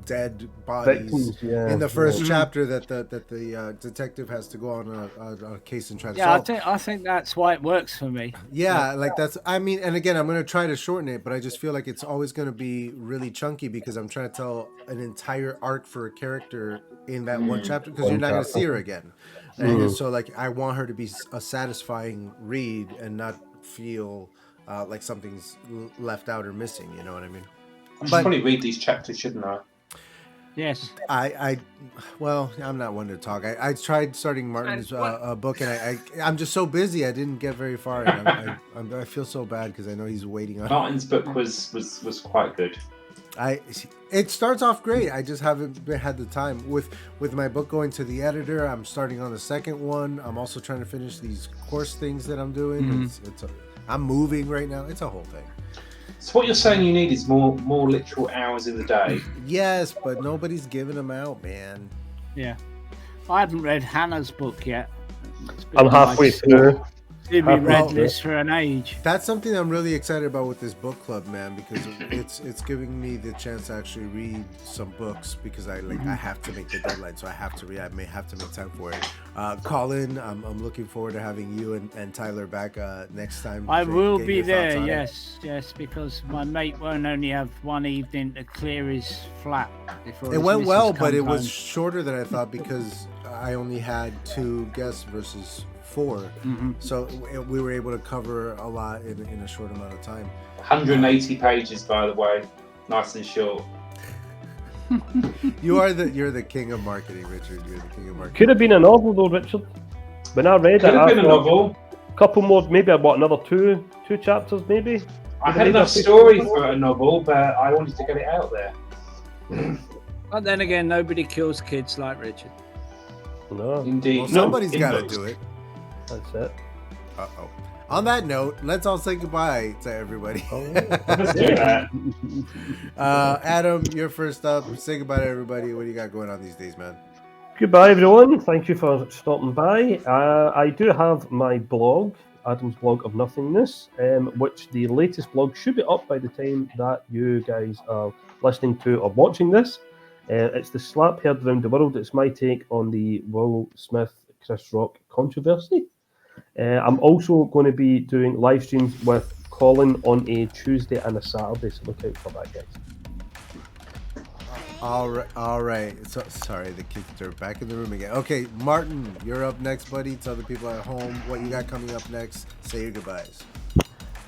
dead bodies in the first chapter that the detective has to go on a case and try to solve.
I think that's why it works for me.
Yeah, like that's, I mean, and again, I'm going to try to shorten it, but I just feel like it's always going to be really chunky because I'm trying to tell an entire arc for a character in that one chapter, because you're not going to see her again. And so like, I want her to be a satisfying read and not feel like something's left out or missing, you know what I mean?
I should probably read these chapters, shouldn't I?
Yes.
Well, I'm not one to talk. I tried starting Martin's book, and I'm just so busy. I didn't get very far. And I feel so bad because I know he's waiting on.
Martin's book was quite good.
It starts off great. I just haven't had the time with my book going to the editor. I'm starting on the second one. I'm also trying to finish these course things that I'm doing. I'm moving right now. It's a whole thing.
So what you're saying you need is more literal hours in the day.
Yes, but nobody's giving them out, man.
Yeah. I haven't read Hannah's book yet.
I'm halfway through.
To be read list for an age.
That's something I'm really excited about with this book club, man, because it's giving me the chance to actually read some books, because I have to make the deadline, so I have to read. I may have to make time for it. Colin, I'm looking forward to having you and Tyler back next time.
I will be there, yes, because my mate won't only have one evening to clear his flat before
it went well, but it was shorter than I thought because I only had 2 guests versus 4, so we were able to cover a lot in a short amount of time.
180 pages, by the way, nice and short.
You're the king of marketing, Richard. You're the king of marketing.
Could have been a novel though, Richard. When I read
Could have been a novel.
A couple more, maybe another two chapters, maybe.
I had enough story for a novel, but I wanted to get it out there.
But then again, nobody kills kids like Richard.
No,
indeed.
Well, somebody's got to do it.
That's it.
Uh-oh. On that note, let's all say goodbye to everybody.
Let's do that.
Adam, you're first up. Say goodbye to everybody. What do you got going on these days, man?
Goodbye, everyone. Thank you for stopping by. I do have my blog, Adam's Blog of Nothingness, which the latest blog should be up by the time that you guys are listening to or watching this. It's the slap heard around the world. It's my take on the Will Smith, Chris Rock controversy. I'm also going to be doing live streams with Colin on a Tuesday and a Saturday, so look out for that, guys.
All right. So, sorry, the kids are back in the room again. Okay, Martin, you're up next, buddy. Tell the people at home what you got coming up next. Say your goodbyes.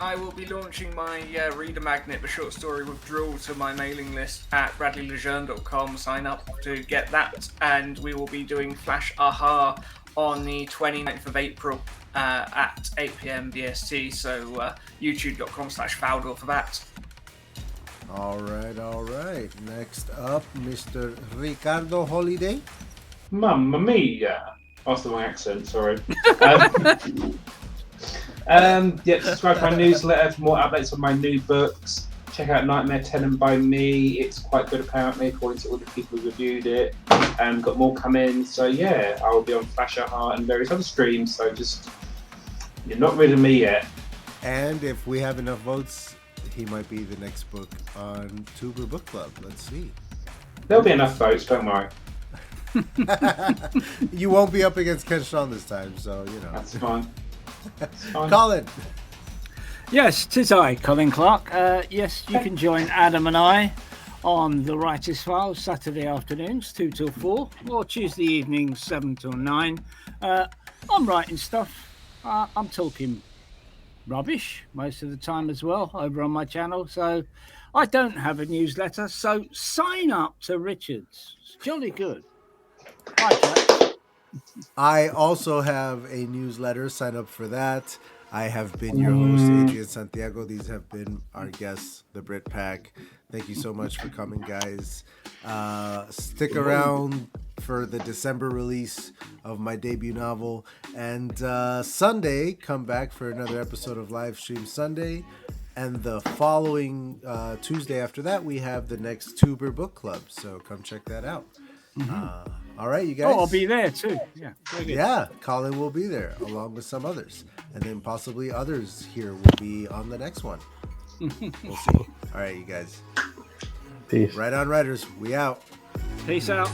I will be launching my Reader Magnet, the short story withdrawal, to my mailing list at bradleylejeune.com. Sign up to get that, and we will be doing Flash Aha on the 29th of April at 8 p.m. BST, so youtube.com/Fowler for that.
All right. Next up, Mr. Ricardo Holliday.
Mamma mia. That's the wrong accent, sorry. Subscribe to my newsletter for more updates on my new books. Check out Nightmare Tenant by me. It's quite good, apparently, according to all the people who reviewed it. And got more coming. So, yeah, I will be on Flash Heart and various other streams. So, just, you're not rid of me yet.
And if we have enough votes, he might be the next book on Tuber Book Club. Let's see.
There'll be enough votes, don't worry.
You won't be up against Ken Sean this time, so, you know.
That's fine.
Colin.
Yes, 'tis I, Colin Clark. Yes, you can join Adam and I on the Writers' Files Saturday afternoons, 2 till 4, or Tuesday evenings, 7 till 9. I'm writing stuff. I'm talking rubbish most of the time as well over on my channel. So I don't have a newsletter. So sign up to Richard's. It's jolly good. Hi, chaps.
I also have a newsletter. Sign up for that. I have been your host, Adrian Santiago. These have been our guests, the Brit Pack. Thank you so much for coming, guys. Stick around for the December release of my debut novel. And Sunday, come back for another episode of Live Stream Sunday. And the following Tuesday after that, we have the next Tuber Book Club. So come check that out. All right, you guys.
Oh, I'll be there too. Yeah, very good.
Yeah, Colin will be there along with some others. And then possibly others here will be on the next one. We'll see. All right, you guys.
Peace.
Right on, writers. We out.
Peace out.